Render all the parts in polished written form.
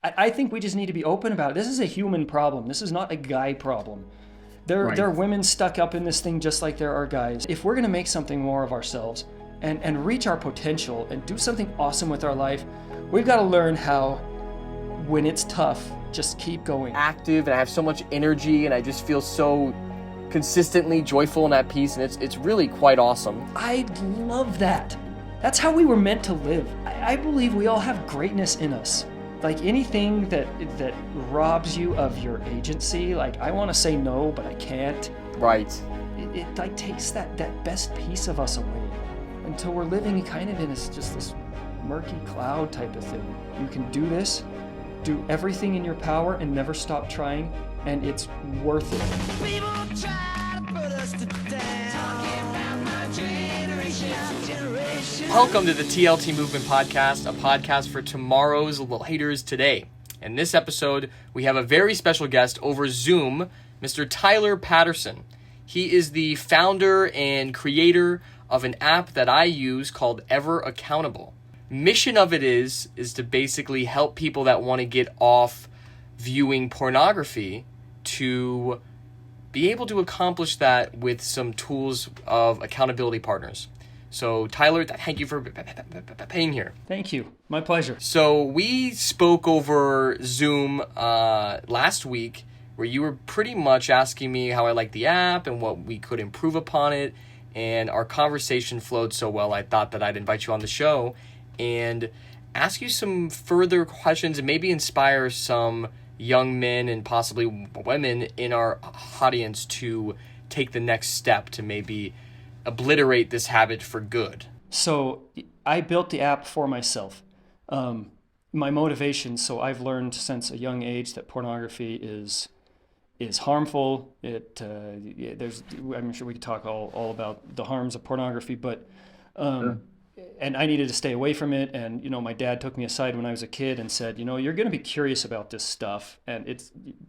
I think we just need to be open about it. This is a human problem. This is not a guy problem. There are women stuck up in this thing just like there are guys. If we're gonna make something more of ourselves and reach our potential and do something awesome with our life, we've got to learn how, when it's tough, just keep going. Active, and I have so much energy, and I just feel so consistently joyful and at peace, and it's really quite awesome. I love that. That's how we were meant to live. I believe we all have greatness in us. Like anything that robs you of your agency, like I want to say no, but I can't. Right. It like takes that best piece of us away until we're living kind of in this murky cloud type of thing. You can do this, do everything in your power and never stop trying, and it's worth it. People try to put us to down. Talking about my generation. Welcome to the TLT Movement Podcast, a podcast for tomorrow's leaders today. In this episode, we have a very special guest over Zoom, Mr. Tyler Patterson. He is the founder and creator of an app that I use called Ever Accountable. Mission of it is to basically help people that want to get off viewing pornography to be able to accomplish that with some tools of accountability partners. So, Tyler, thank you for being here. Thank you. My pleasure. So, we spoke over Zoom last week, where you were pretty much asking me how I like the app and what we could improve upon it. And our conversation flowed so well, I thought that I'd invite you on the show and ask you some further questions and maybe inspire some young men and possibly women in our audience to take the next step to maybe obliterate this habit for good. So I built the app for myself. My motivation, so I've learned since a young age that pornography is harmful. I'm sure we could talk all about the harms of pornography, but sure. And I needed to stay away from it. And my dad took me aside when I was a kid and said, you're going to be curious about this stuff, and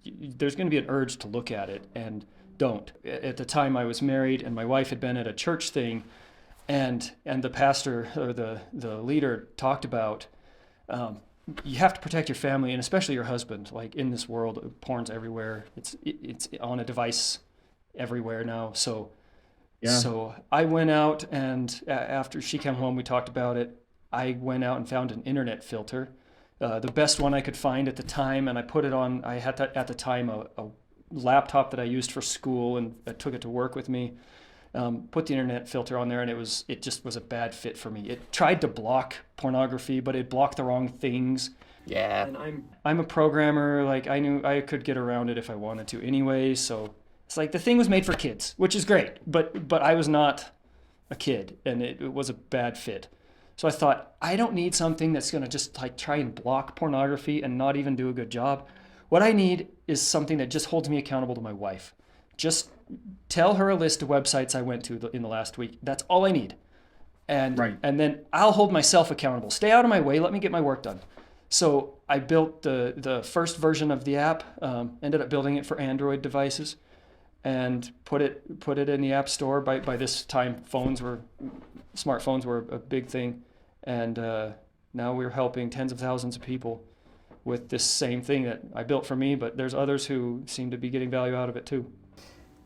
there's going to be an urge to look at it, and don't. At the time I was married, and my wife had been at a church thing, and the pastor or the leader talked about you have to protect your family and especially your husband. Like in this world, porn's everywhere. It's on a device everywhere now. So I went out, and after she came home, we talked about it. I went out and found an internet filter, the best one I could find at the time, and I put it on. I had at the time a laptop that I used for school, and I took it to work with me. Put the internet filter on there, and it just was a bad fit for me. It tried to block pornography, but it blocked the wrong things. Yeah. And I'm a programmer. Like I knew I could get around it if I wanted to anyway. So it's like the thing was made for kids, which is great. But I was not a kid, and it was a bad fit. So I thought, I don't need something that's going to just like try and block pornography and not even do a good job. What I need is something that just holds me accountable to my wife. Just tell her a list of websites I went to in the last week. That's all I need. And then I'll hold myself accountable. Stay out of my way. Let me get my work done. So I built the first version of the app, ended up building it for Android devices, and put it in the App Store. By this time, smartphones were a big thing. And now we're helping tens of thousands of people with this same thing that I built for me, but there's others who seem to be getting value out of it too.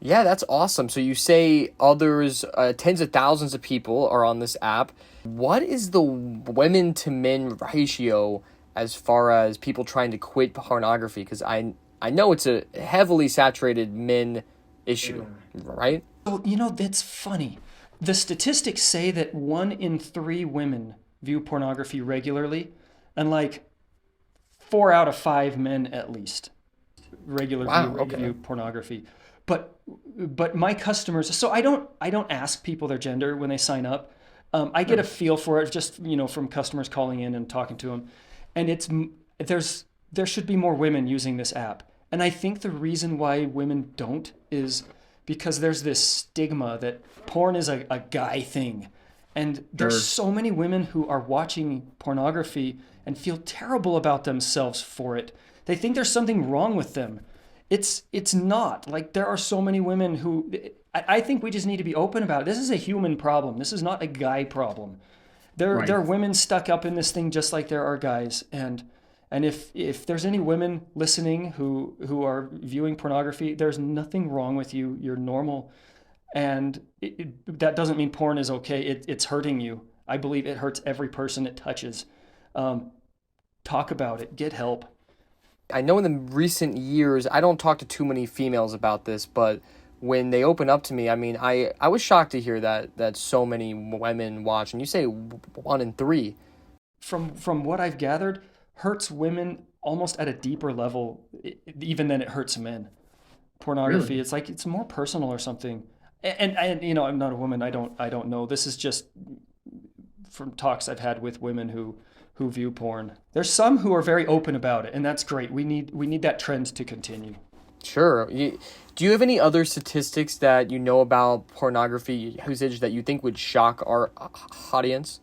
Yeah, that's awesome. So you say others, tens of thousands of people are on this app. What is the women to men ratio as far as people trying to quit pornography? Because I know it's a heavily saturated men issue, right? So, that's funny. The statistics say that 1 in 3 women view pornography regularly, and like 4 out of 5 men at least regularly view pornography. But my customers, so I don't ask people their gender when they sign up. I get a feel for it just from customers calling in and talking to them, and there should be more women using this app. And I think the reason why women don't is because there's this stigma that porn is a guy thing, and there's so many women who are watching pornography and feel terrible about themselves for it. They think there's something wrong with them. It's not. Like, there are so many women who, I think we just need to be open about it. This is a human problem. This is not a guy problem. There are women stuck up in this thing just like there are guys. And And if there's any women listening who are viewing pornography, there's nothing wrong with you. You're normal. And that doesn't mean porn is okay. It's hurting you. I believe it hurts every person it touches. Um, Talk about it. Get help. I know in the recent years, I don't talk to too many females about this, but when they open up to me, I mean, I was shocked to hear that so many women watch, and you say 1 in 3. From what I've gathered, hurts women almost at a deeper level, even than it hurts men. Pornography, Really? it's like it's more personal or something. And you know, I'm not a woman. I don't know. This is just from talks I've had with women who view porn. There's some who are very open about it, and that's great. We need that trend to continue. Sure. Do you have any other statistics that you know about pornography usage that you think would shock our audience?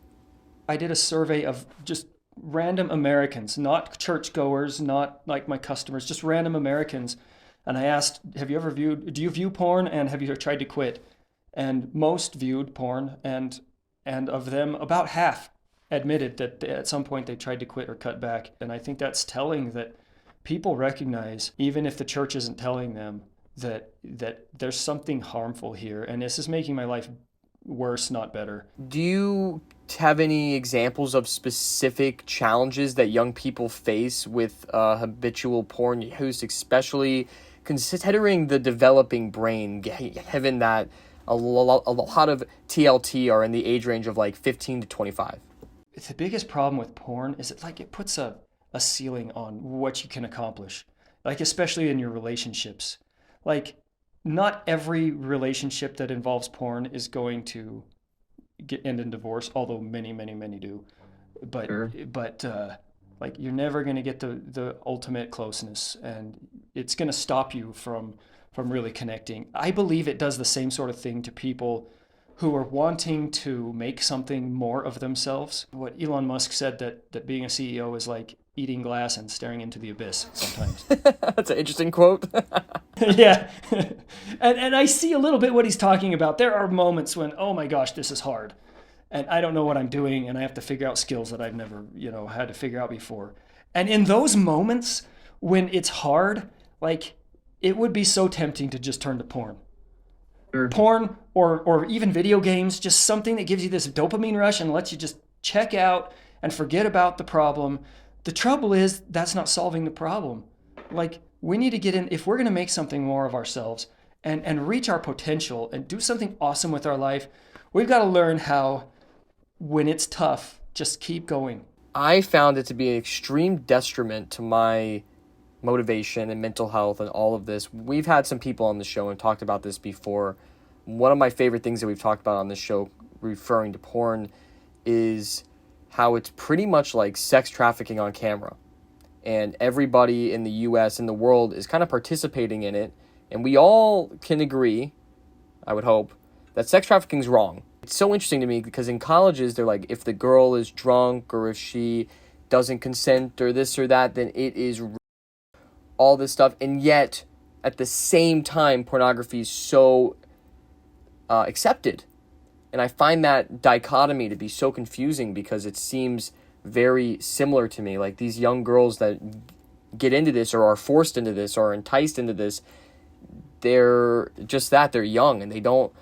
I did a survey of just random Americans, not churchgoers, not like my customers, just random Americans. And I asked, do you view porn and have you tried to quit? And most viewed porn, and of them, about half admitted that at some point they tried to quit or cut back. And I think that's telling that people recognize, even if the church isn't telling them, that there's something harmful here. And this is making my life worse, not better. Do you have any examples of specific challenges that young people face with habitual porn use, especially considering the developing brain, given that a lot of TLT are in the age range of like 15 to 25? The biggest problem with porn is it puts a ceiling on what you can accomplish, like especially in your relationships. Like, not every relationship that involves porn is going to end in divorce, although many, many, many do. But Sure. like, you're never going to get the ultimate closeness, and it's going to stop you from really connecting. I believe it does the same sort of thing to people who are wanting to make something more of themselves. What Elon Musk said, that being a CEO is like eating glass and staring into the abyss sometimes. That's an interesting quote. Yeah. And I see a little bit what he's talking about. There are moments when, oh my gosh, this is hard. And I don't know what I'm doing, and I have to figure out skills that I've never, had to figure out before. And in those moments when it's hard, like, it would be so tempting to just turn to porn. Sure. Porn or even video games, just something that gives you this dopamine rush and lets you just check out and forget about the problem. The trouble is that's not solving the problem. Like, we need to get in, if we're going to make something more of ourselves and reach our potential and do something awesome with our life, we've got to learn how, when it's tough, just keep going. I found it to be an extreme detriment to my motivation and mental health and all of this. We've had some people on the show and talked about this before. One of my favorite things that we've talked about on this show referring to porn is how it's pretty much like sex trafficking on camera. And everybody in the US and the world is kind of participating in it. And we all can agree, I would hope, that sex trafficking is wrong. It's so interesting to me because in colleges, they're like, if the girl is drunk or if she doesn't consent or this or that, then it is all this stuff. And yet, at the same time, pornography is so accepted. And I find that dichotomy to be so confusing because it seems very similar to me. Like, these young girls that get into this or are forced into this or are enticed into this, they're just that. They're young and they don't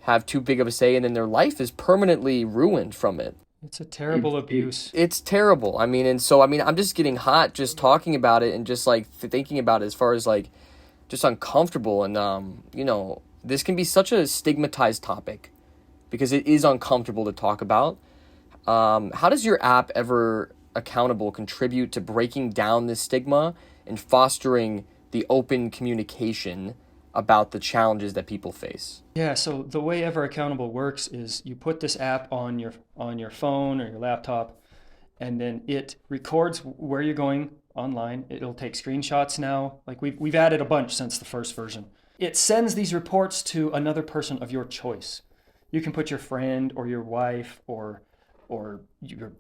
have too big of a say, and then their life is permanently ruined from it. It's a terrible abuse. It's terrible. I mean, and so, I mean, I'm just getting hot just talking about it and just like thinking about it as far as like just uncomfortable. And, this can be such a stigmatized topic because it is uncomfortable to talk about. How does your app Ever Accountable contribute to breaking down this stigma and fostering the open communication about the challenges that people face? Yeah, so the way Ever Accountable works is you put this app on your phone or your laptop, and then it records where you're going online. It'll take screenshots now. Like, we've added a bunch since the first version. It sends these reports to another person of your choice. You can put your friend or your wife or your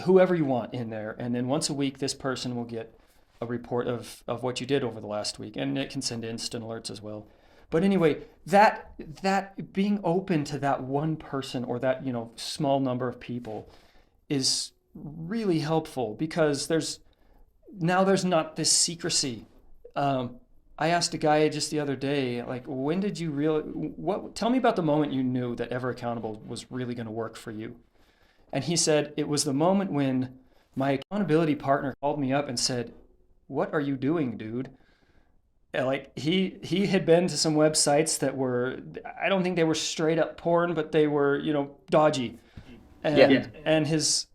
whoever you want in there, and then once a week this person will get a report of what you did over the last week, and it can send instant alerts as well. But anyway, that being open to that one person or that small number of people is really helpful, because now there's not this secrecy. I asked a guy just the other day, like, when did you tell me about the moment you knew that Ever Accountable was really going to work for you? And he said, it was the moment when my accountability partner called me up and said, what are you doing, dude? And like he had been to some websites that were, I don't think they were straight up porn, but they were, dodgy. And his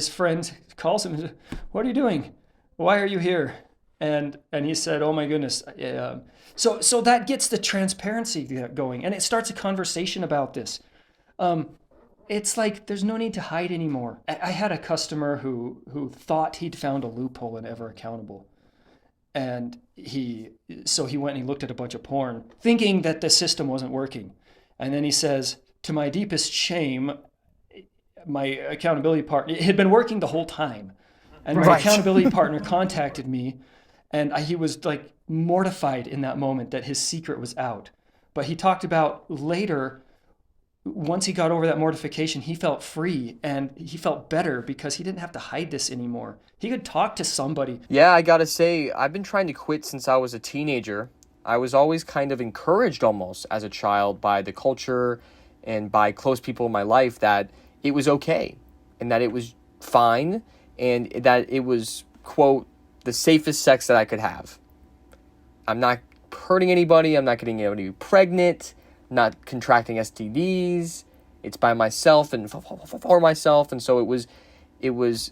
friend calls him and says, what are you doing? Why are you here? And he said, oh my goodness. So that gets the transparency going, and it starts a conversation about this. It's like there's no need to hide anymore. I had a customer who thought he'd found a loophole in Ever Accountable. And he went and he looked at a bunch of porn, thinking that the system wasn't working. And then he says, to my deepest shame, my accountability partner, it had been working the whole time. And my accountability partner contacted me, and he was like mortified in that moment that his secret was out. But he talked about later, once he got over that mortification, he felt free and he felt better because he didn't have to hide this anymore. He could talk to somebody. Yeah, I gotta say, I've been trying to quit since I was a teenager. I was always kind of encouraged almost as a child by the culture and by close people in my life that it was okay and that it was fine and that it was, quote, the safest sex that I could have. I'm not hurting anybody. I'm not getting anybody pregnant. Not contracting STDs. It's by myself and for myself. And so it was,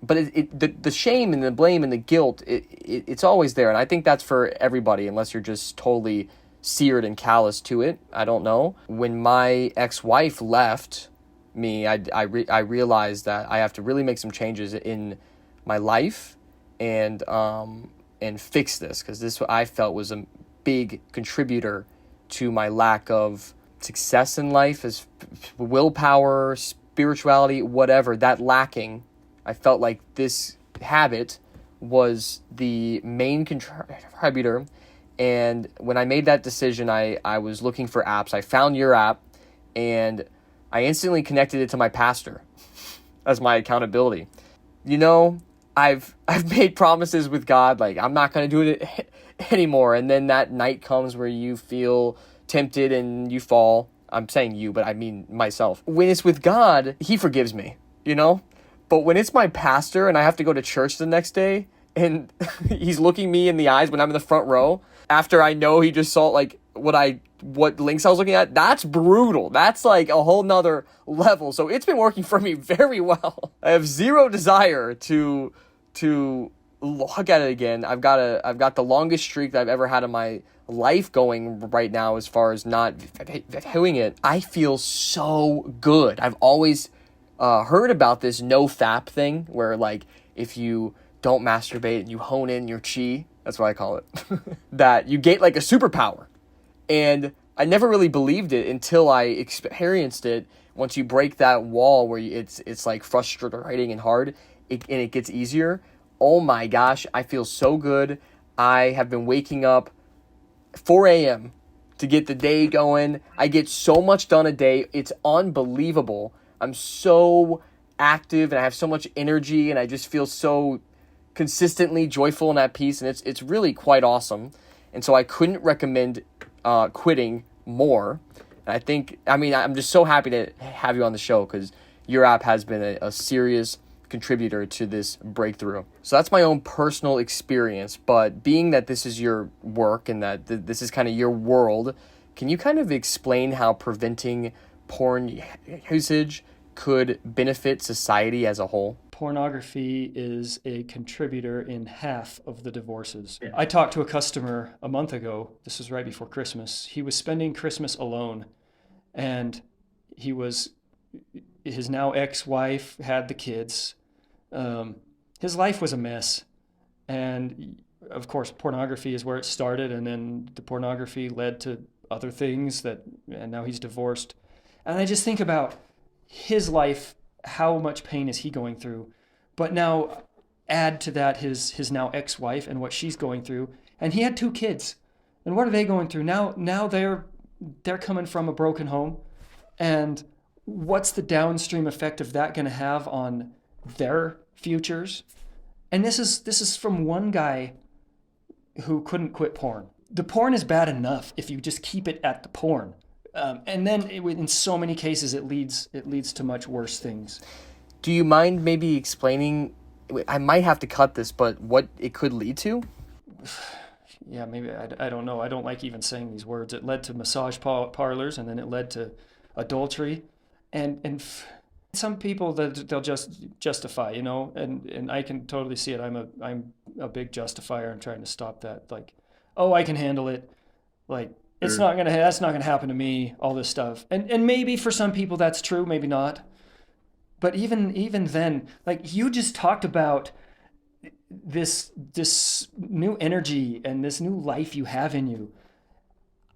but the shame and the blame and the guilt, it's always there. And I think that's for everybody, unless you're just totally seared and callous to it. I don't know. When my ex-wife left me, I realized that I have to really make some changes in my life and fix this, because this I felt was a big contributor to my lack of success in life, as willpower, spirituality, whatever, that lacking. I felt like this habit was the main contributor. And when I made that decision, I was looking for apps. I found your app, and I instantly connected it to my pastor as my accountability. I've made promises with God, like I'm not going to do it anymore. And then that night comes where you feel tempted and you fall. I'm saying you, but I mean myself. When it's with God, he forgives me, But when it's my pastor and I have to go to church the next day and he's looking me in the eyes when I'm in the front row, after I know he just saw like what links I was looking at, that's brutal. That's like a whole nother level. So it's been working for me very well. I have zero desire to look at it again. I've got the longest streak that I've ever had in my life going right now as far as not doing it. I feel so good. I've always heard about this no fap thing where like if you don't masturbate and you hone in your chi, that's what I call it, that you get like a superpower. And I never really believed it until I experienced it. Once you break that wall where it's like frustrating and hard, and it gets easier. Oh my gosh, I feel so good. I have been waking up 4 a.m. to get the day going. I get so much done a day. It's unbelievable. I'm so active and I have so much energy and I just feel so consistently joyful and at peace, and it's really quite awesome. And so I couldn't recommend quitting more. And I'm just so happy to have you on the show because your app has been a serious contributor to this breakthrough. So that's my own personal experience, but being that this is your work and that this is kind of your world, can you kind of explain how preventing porn usage could benefit society as a whole? Pornography is a contributor in half of the divorces. Yeah. I talked to a customer a month ago. This was right before Christmas. He was spending Christmas alone, and his now ex-wife had the kids. His life was a mess. And of course, pornography is where it started, and then the pornography led to other things and now he's divorced. And I just think about his life, how much pain is he going through? But now add to that his now ex-wife and what she's going through. And he had 2 kids. And what are they going through? Now they're coming from a broken home. And what's the downstream effect of that going to have on their futures? And this is from one guy who couldn't quit porn. The porn is bad enough if you just keep it at the porn. And then in so many cases, it leads to much worse things. Do you mind maybe explaining, I might have to cut this, but what it could lead to? Yeah, maybe, I don't know. I don't like even saying these words. It led to massage parlors, and then it led to adultery. And some people that they'll just justify, and I can totally see it. I'm a big justifier and trying to stop that. Like, oh, I can handle it. Like, that's not gonna happen to me, all this stuff. And maybe for some people that's true, maybe not. But even then, like, you just talked about this new energy and this new life you have in you.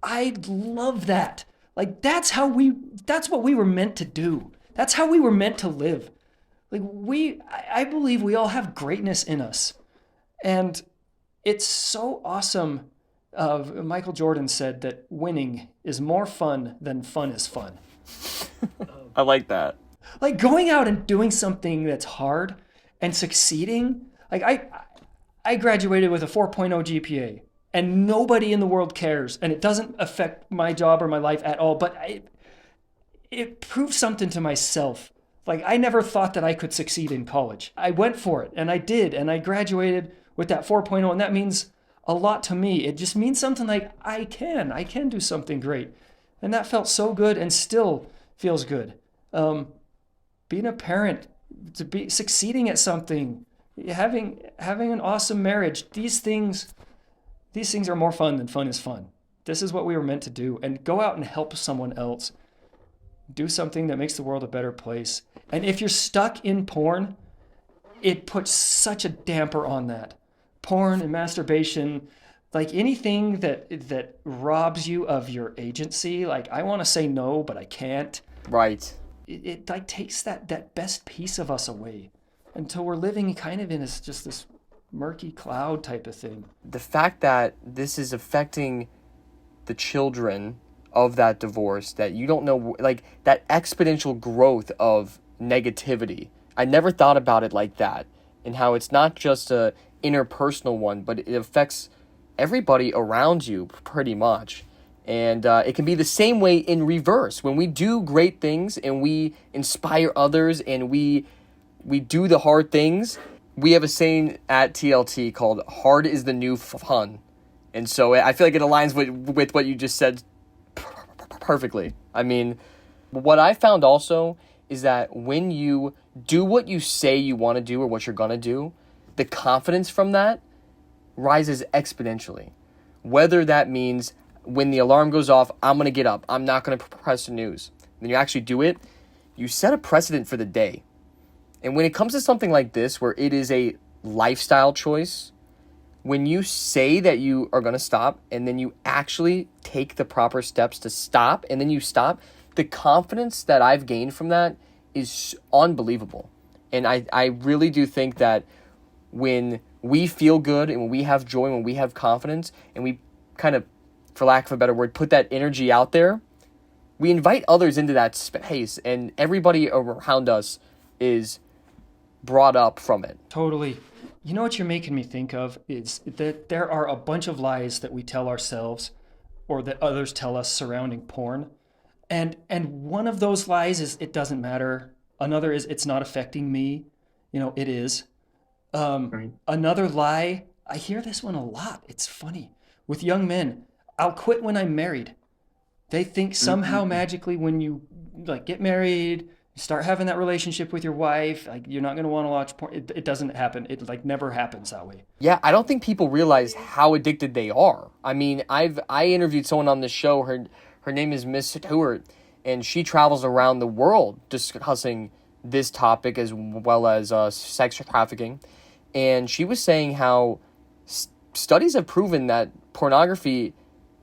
I love that. Like, that's what we were meant to do. That's how we were meant to live. Like, I believe we all have greatness in us. And it's so awesome. Michael Jordan said that winning is more fun than fun is fun. I like that. Like, going out and doing something that's hard and succeeding. Like, I graduated with a 4.0 GPA, and nobody in the world cares, and it doesn't affect my job or my life at all, but it proved something to myself. Like, I never thought that I could succeed in college. I went for it, and I did, and I graduated with that 4.0, and that means a lot to me. It just means something like I can do something great. And that felt so good and still feels good. Being a parent, to be succeeding at something, having an awesome marriage, these things are more fun than fun is fun. This is what we were meant to do. And go out and help someone else. Do something that makes the world a better place. And if you're stuck in porn, it puts such a damper on that. Porn and masturbation, like anything that robs you of your agency. Like, I want to say no, but I can't. Right. It like takes that best piece of us away until we're living kind of in this murky cloud type of thing. The fact that this is affecting the children of that divorce, that you don't know, like, that exponential growth of negativity. I never thought about it like that, and how it's not just a interpersonal one, but it affects everybody around you pretty much. And it can be the same way in reverse. When we do great things and we inspire others and we do the hard things, we have a saying at TLT called "hard is the new fun." And so I feel like it aligns with what you just said perfectly. I mean, what I found also is that when you do what you say you want to do or what you're going to do, the confidence from that rises exponentially. Whether that means when the alarm goes off, I'm going to get up. I'm not going to press the news. Then you actually do it. You set a precedent for the day. And when it comes to something like this, where it is a lifestyle choice, when you say that you are going to stop and then you actually take the proper steps to stop and then you stop, the confidence that I've gained from that is unbelievable. And I really do think that when we feel good and when we have joy, when we have confidence, and we kind of, for lack of a better word, put that energy out there, we invite others into that space, and everybody around us is brought up from it. Totally. You know what you're making me think of is that there are a bunch of lies that we tell ourselves or that others tell us surrounding porn. And one of those lies is it doesn't matter. Another is it's not affecting me. It is. Right. Another lie, I hear this one a lot. It's funny. With young men, I'll quit when I'm married. They think somehow magically when you get married, start having that relationship with your wife, you're not going to want to watch porn. It doesn't happen. It never happens that way. Yeah, I don't think people realize how addicted they are. I mean, I interviewed someone on this show. Her name is Miss Stewart, and she travels around the world discussing this topic as well as sex trafficking. And she was saying how studies have proven that pornography,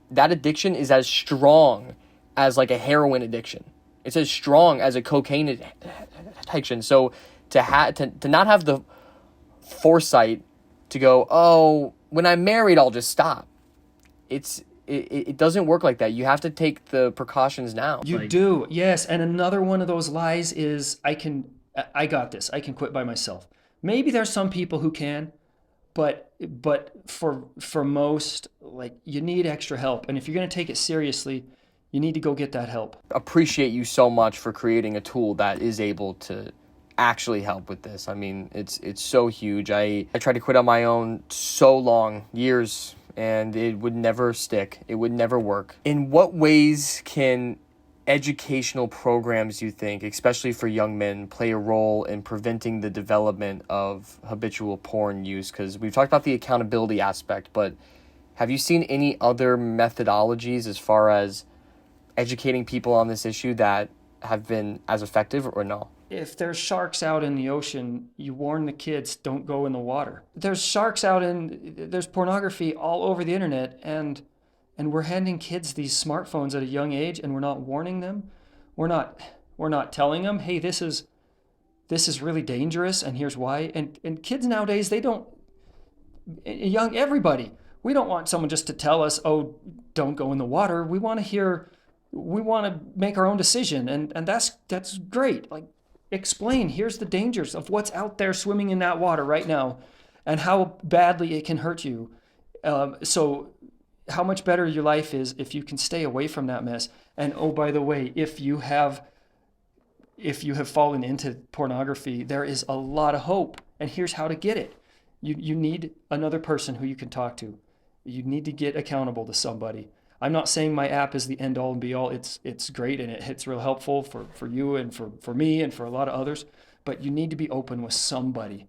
that addiction is as strong as like a heroin addiction. It's as strong as a cocaine addiction. So to not have the foresight to go, oh, when I'm married, I'll just stop. It doesn't work like that. You have to take the precautions now. You do, yes. And another one of those lies is I got this. I can quit by myself. Maybe there's some people who can, but for most, like, you need extra help. And if you're going to take it seriously, you need to go get that help. Appreciate you so much for creating a tool that is able to actually help with this. I mean, it's so huge. I tried to quit on my own so long, years, and it would never stick. It would never work. In what ways can educational programs, you think, especially for young men, play a role in preventing the development of habitual porn use? Because we've talked about the accountability aspect, but have you seen any other methodologies as far as educating people on this issue that have been as effective, or no? If there's sharks out in the ocean, you warn the kids, don't go in the water. There's pornography all over the internet, and we're handing kids these smartphones at a young age, and we're not warning them. We're not telling them, hey, this is really dangerous, and here's why. And kids nowadays, everybody, we don't want someone just to tell us, oh, don't go in the water. We want to make our own decision, and that's great. Like, explain, here's the dangers of what's out there swimming in that water right now, and how badly it can hurt you. So how much better your life is if you can stay away from that mess. And oh, by the way, if you have fallen into pornography, there is a lot of hope, and here's how to get it. You need another person who you can talk to. You need to get accountable to somebody. I'm not saying my app is the end all and be all. It's great, and it's real helpful for you and for me and for a lot of others. But you need to be open with somebody.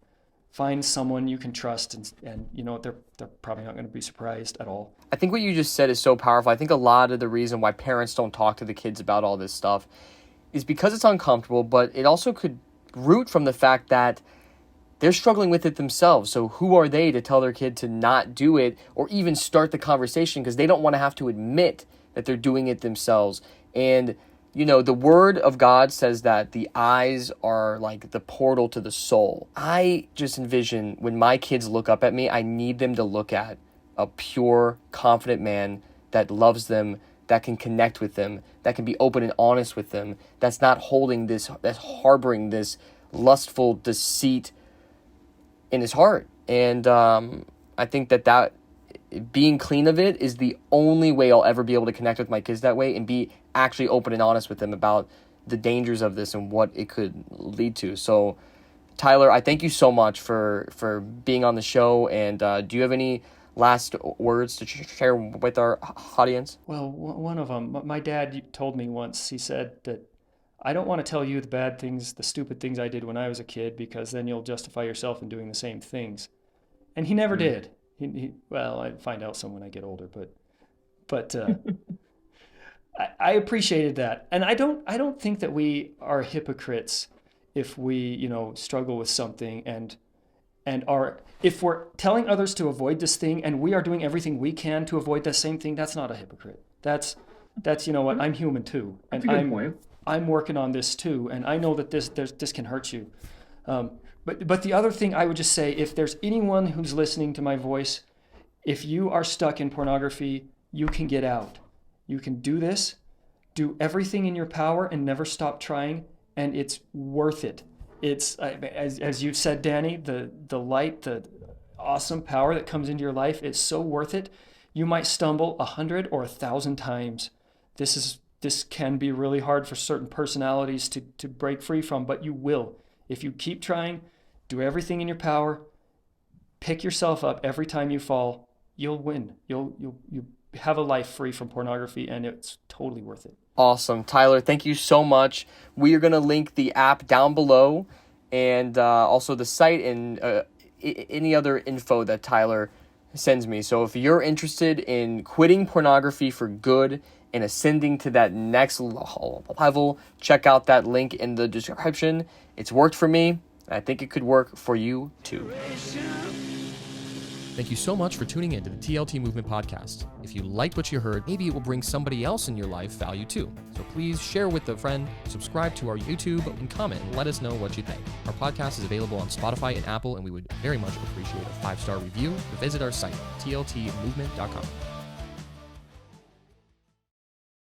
Find someone you can trust, and you know, they're probably not going to be surprised at all. I think what you just said is so powerful. I think a lot of the reason why parents don't talk to the kids about all this stuff is because it's uncomfortable, but it also could root from the fact that they're struggling with it themselves. So who are they to tell their kid to not do it or even start the conversation, because they don't want to have to admit that they're doing it themselves. And, you know, the word of God says that the eyes are like the portal to the soul. I just envision when my kids look up at me, I need them to look at a pure, confident man that loves them, that can connect with them, that can be open and honest with them, that's not holding this, that's harboring this lustful deceit in his heart. And I think that being clean of it is the only way I'll ever be able to connect with my kids that way and be actually open and honest with them about the dangers of this and what it could lead to. So, Tyler, I thank you so much for being on the show. And do you have any last words to share with our audience? Well, one of them, my dad told me once, he said that I don't want to tell you the bad things, the stupid things I did when I was a kid, because then you'll justify yourself in doing the same things. And he never did. Well, I find out some when I get older, but I appreciated that. And I don't think that we are hypocrites if we, struggle with something and if we're telling others to avoid this thing and we are doing everything we can to avoid the same thing, that's not a hypocrite. That's you know what, I'm human too. And That's a good point. I'm working on this too, and I know that this can hurt you. But the other thing I would just say, if there's anyone who's listening to my voice, if you are stuck in pornography, you can get out. You can do this, do everything in your power, and never stop trying, and it's worth it. It's as you've said, Danny, the light, the awesome power that comes into your life, it's so worth it. You might stumble 100 or 1,000 times. This can be really hard for certain personalities to break free from, but you will. If you keep trying, do everything in your power, pick yourself up every time you fall, you'll win. You'll have a life free from pornography, and it's totally worth it. Awesome. Tyler, thank you so much. We are going to link the app down below, and also the site and any other info that Tyler sends me. So if you're interested in quitting pornography for good and ascending to that next level, check out that link in the description. It's worked for me, and I think it could work for you too. Thank you so much for tuning in to the TLT Movement Podcast. If you liked what you heard, maybe it will bring somebody else in your life value too. So please share with a friend, subscribe to our YouTube, and comment and let us know what you think. Our podcast is available on Spotify and Apple, and we would very much appreciate a 5-star review. Visit our site, tltmovement.com.